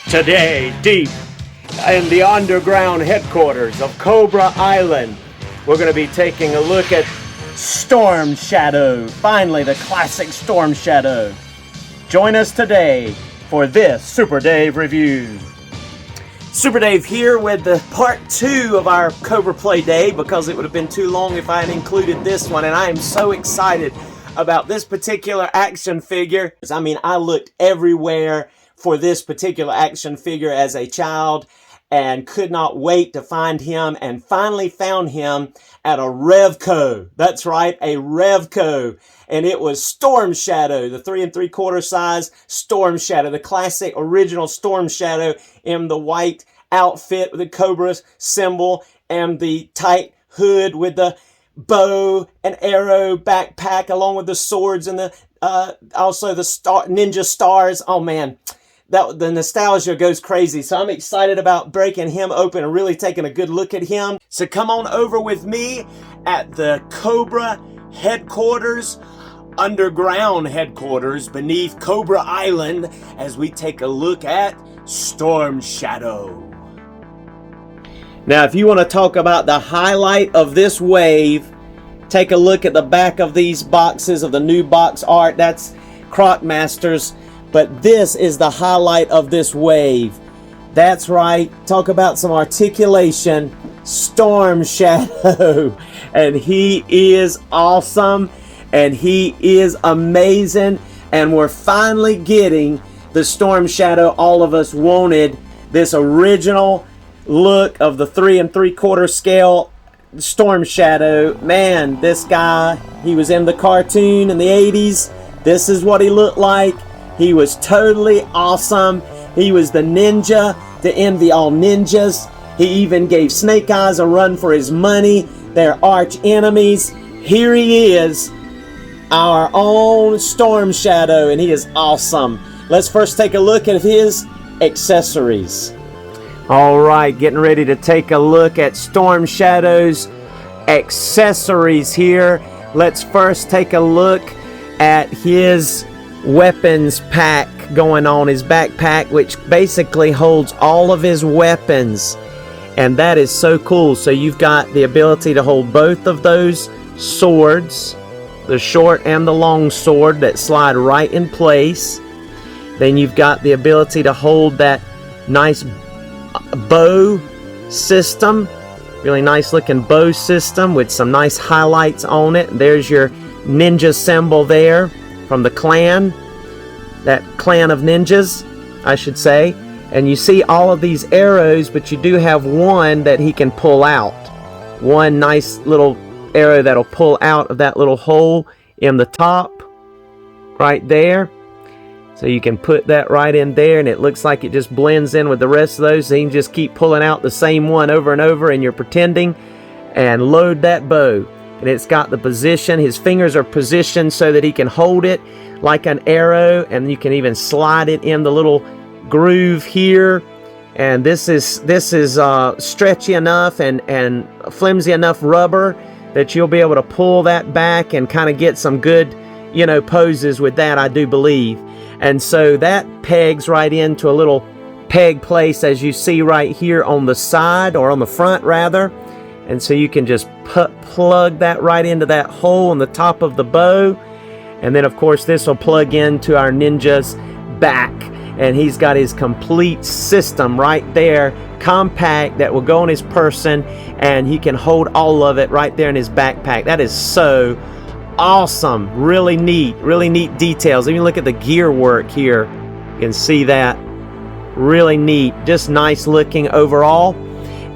Today, deep in the underground headquarters of Cobra Island, we're going to be taking a look at Storm Shadow. Finally, the classic Storm Shadow. Join us today for this Super Dave review. Super Dave here with the part 2 of our Cobra Playday, because it would have been too long if I had included this one, and I am so excited about this particular action figure. I mean, I looked everywhere for this particular action figure as a child and could not wait to find him, and finally found him at a Revco. That's right, a Revco. And it was Storm Shadow, the 3 3/4 size Storm Shadow, the classic original Storm Shadow in the white outfit with the Cobra symbol and the tight hood with the bow and arrow backpack along with the swords and the also the ninja stars. Oh man, the nostalgia goes crazy. So I'm excited about breaking him open and really taking a good look at him. So come on over with me at the Cobra headquarters, underground headquarters beneath Cobra Island, as we take a look at Storm Shadow. Now, if you want to talk about the highlight of this wave, take a look at the back of these boxes of the new box art. That's Croc Masters, but this is the highlight of this wave. That's right, talk about some articulation, Storm Shadow. And he is awesome, and he is amazing, and we're finally getting the Storm Shadow all of us wanted, this original look of the 3 3/4 scale Storm Shadow. Man, this guy, he was in the cartoon in the 80s. This is what he looked like. He was totally awesome. He was the ninja to envy all ninjas. He even gave Snake Eyes a run for his money. Their arch enemies. Here he is, our own Storm Shadow, and he is awesome. Let's first take a look at his accessories. All right, getting ready to take a look at Storm Shadow's accessories here. Let's first take a look at his weapons pack going on, his backpack, which basically holds all of his weapons. And that is so cool. So you've got the ability to hold both of those swords, the short and the long sword, that slide right in place. Then you've got the ability to hold that nice bow system, really nice looking bow system with some nice highlights on it. There's your ninja symbol there from the clan, that clan of ninjas, I should say. And you see all of these arrows, but you do have one that he can pull out. One nice little arrow that'll pull out of that little hole in the top right there. So you can put that right in there, and it looks like it just blends in with the rest of those. So you can just keep pulling out the same one over and over, and you're pretending, and load that bow. And it's got the position. His fingers are positioned so that he can hold it like an arrow, and you can even slide it in the little groove here. And this is stretchy enough and flimsy enough rubber that you'll be able to pull that back and kind of get some good, poses with that, I do believe. And so that pegs right into a little peg place, as you see right here on the side, or on the front rather. And so you can just plug that right into that hole on the top of the bow. And then of course this will plug into our ninja's back. And he's got his complete system right there, compact, that will go on his person, and he can hold all of it right there in his backpack. That is so awesome. Really neat details. Even look at the gear work here. You can see that. Really neat. Just nice looking overall.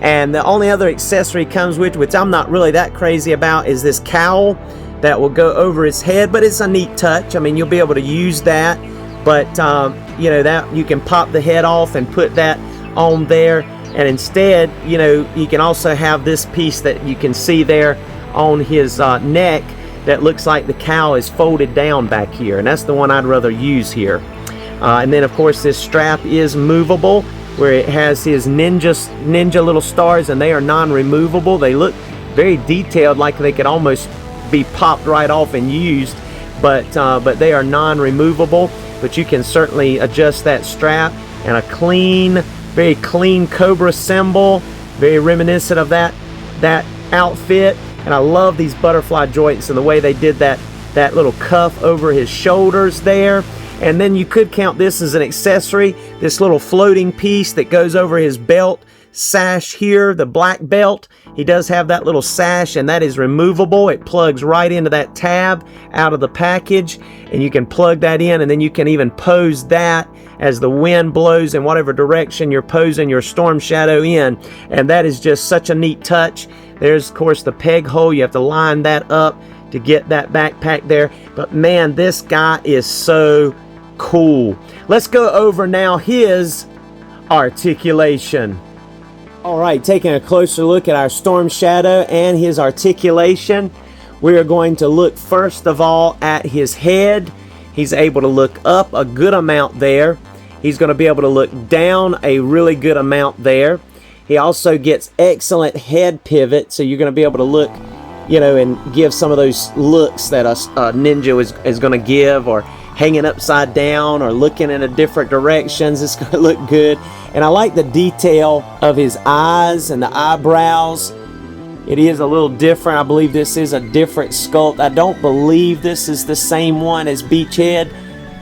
And the only other accessory comes with, which I'm not really that crazy about, is this cowl that will go over his head. But it's a neat touch. I mean, you'll be able to use that. But, that you can pop the head off and put that on there. And instead, you can also have this piece that you can see there on his neck that looks like the cowl is folded down back here, and that's the one I'd rather use here. And then of course this strap is movable, where it has his ninja little stars, and they are non-removable. They look very detailed, like they could almost be popped right off and used, but they are non-removable. but you can certainly adjust that strap. And a clean, very clean Cobra symbol, very reminiscent of that outfit. And I love these butterfly joints and the way they did that little cuff over his shoulders there. And then you could count this as an accessory, this little floating piece that goes over his belt sash here, the black belt. He does have that little sash, and that is removable. It plugs right into that tab out of the package, and you can plug that in, and then you can even pose that as the wind blows in whatever direction you're posing your Storm Shadow in. And that is just such a neat touch. There's, of course, the peg hole. You have to line that up to get that backpack there. But man, this guy is so cool. Let's go over now his articulation. All right, taking a closer look at our Storm Shadow and his articulation. We are going to look first of all at his head. He's able to look up a good amount there. He's going to be able to look down a really good amount there. He also gets excellent head pivot, so you're going to be able to look, you know, and give some of those looks that a ninja is going to give, or hanging upside down or looking in a different directions. It's going to look good. And I like the detail of his eyes and the eyebrows. It is a little different. I believe this is a different sculpt. I don't believe this is the same one as Beachhead.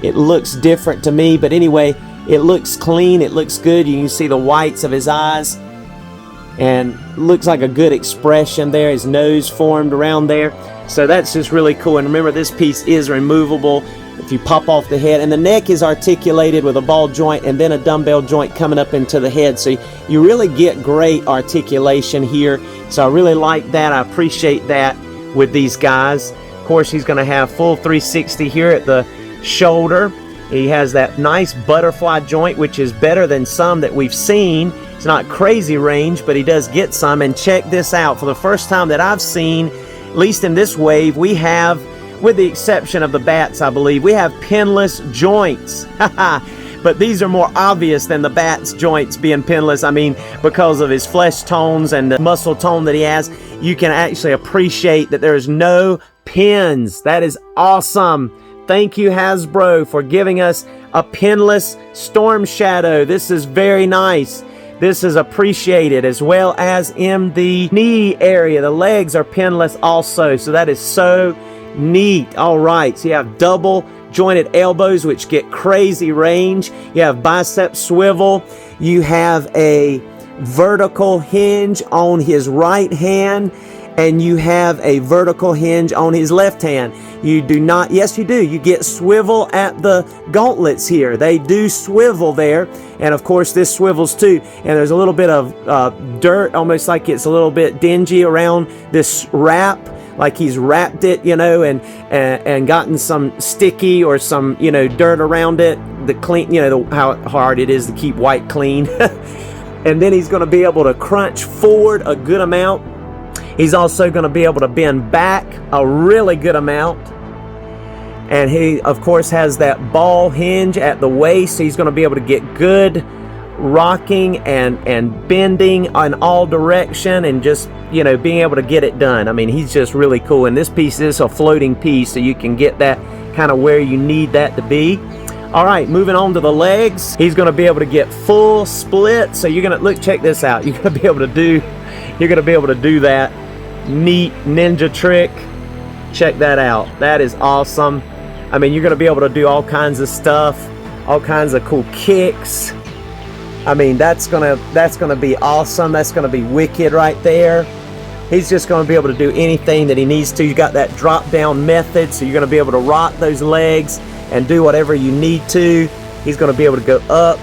It looks different to me, but anyway, it looks clean. It looks good. You can see the whites of his eyes, and looks like a good expression there. His nose formed around there. So that's just really cool. And remember, this piece is removable if you pop off the head. And the neck is articulated with a ball joint and then a dumbbell joint coming up into the head. So you really get great articulation here. So I really like that. I appreciate that with these guys. Of course, he's going to have full 360 here at the shoulder. He has that nice butterfly joint, which is better than some that we've seen. It's not crazy range, but he does get some. And check this out. For the first time that I've seen, at least in this wave, we have, with the exception of the bats, I believe, we have pinless joints. But these are more obvious than the bat's joints being pinless. I mean, because of his flesh tones and the muscle tone that he has, you can actually appreciate that there's no pins. That is awesome. Thank you, Hasbro, for giving us a pinless Storm Shadow. This is very nice. This is appreciated, as well as in the knee area. The legs are pinless also, so that is so neat. All right, so you have double jointed elbows, which get crazy range. You have bicep swivel. You have a vertical hinge on his right hand, and you have a vertical hinge on his left hand. You do not, yes you do, you get swivel at the gauntlets here. They do swivel there, and of course this swivels too. And there's a little bit of dirt, almost like it's a little bit dingy around this wrap, like he's wrapped it, you know, and gotten some sticky or some, you know, dirt around it. The clean, you know, how hard it is to keep white clean. And then he's going to be able to crunch forward a good amount. He's also going to be able to bend back a really good amount. And he, of course, has that ball hinge at the waist, so he's going to be able to get good rocking and bending in all direction, and just, you know, being able to get it done. I mean, he's just really cool. And this piece is a floating piece, so you can get that kind of where you need that to be. All right, moving on to the legs. He's going to be able to get full split. So you're going to look, check this out. You're going to be able to do that neat ninja trick. Check that out. That is awesome. I mean, you're going to be able to do all kinds of stuff, all kinds of cool kicks. I mean, that's gonna be awesome. That's gonna be wicked right there. He's just gonna be able to do anything that he needs to. You got that drop down method, so you're gonna be able to rock those legs and do whatever you need to. He's gonna be able to go up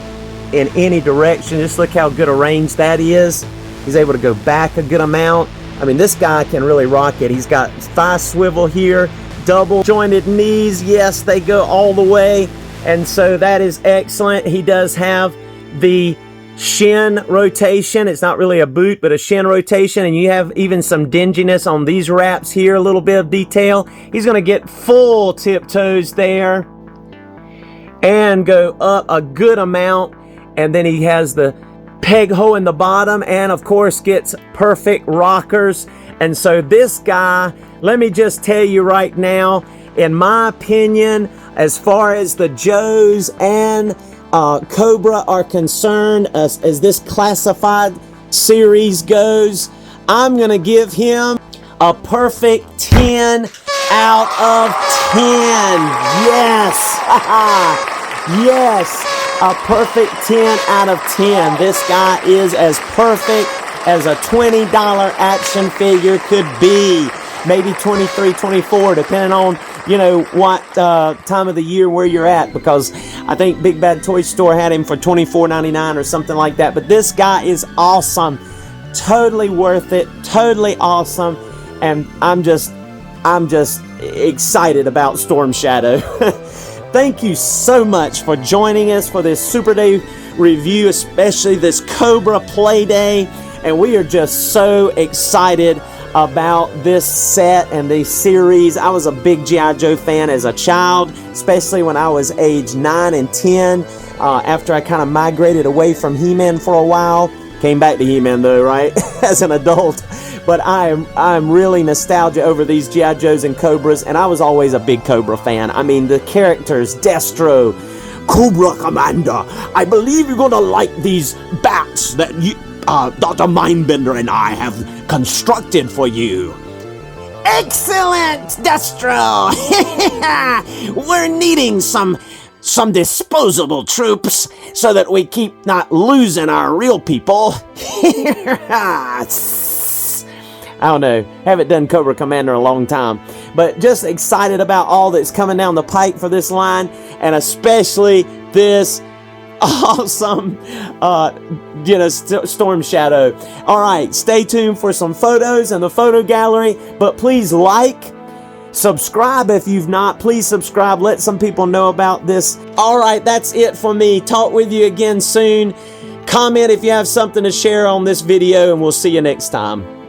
in any direction. Just look how good a range that is. He's able to go back a good amount. I mean, this guy can really rock it. He's got thigh swivel here, double jointed knees. Yes, they go all the way. And so that is excellent. He does have the shin rotation. It's not really a boot, but a shin rotation. And you have even some dinginess on these wraps here, a little bit of detail. He's going to get full tiptoes there and go up a good amount. And then he has the peg hole in the bottom, and of course gets perfect rockers. And so this guy, let me just tell you right now, in my opinion, as far as the Joes and Cobra are concerned, as this classified series goes, I'm gonna give him a perfect 10 out of 10. Yes. Yes, a perfect 10 out of 10. This guy is as perfect as a $20 action figure could be. Maybe 23, 24, depending on, you know, what time of the year where you're at, because I think Big Bad Toy Store had him for $24.99 or something like that. But this guy is awesome. Totally worth it. Totally awesome. And I'm just excited about Storm Shadow. Thank you so much for joining us for this Super Day review, especially this Cobra Playday. And we are just so excited about this set and the series. I was a big G.I. Joe fan as a child, especially when I was age 9 and 10. After I kind of migrated away from He-Man for a while. Came back to He-Man though, right? As an adult. But I'm really nostalgic over these G.I. Joes and Cobras, and I was always a big Cobra fan. I mean, the characters, Destro, Cobra Commander, I believe you're gonna like these bats that Dr. Mindbender and I have constructed for you. Excellent, Destro! We're needing some disposable troops so that we keep not losing our real people. I don't know, haven't done Cobra Commander in a long time, but just excited about all that's coming down the pike for this line, and especially this awesome Storm Shadow. All right, stay tuned for some photos in the photo gallery, but please subscribe if you've not. Please subscribe. Let some people know about this. All right, that's it for me. Talk with you again soon. Comment if you have something to share on this video, and we'll see you next time.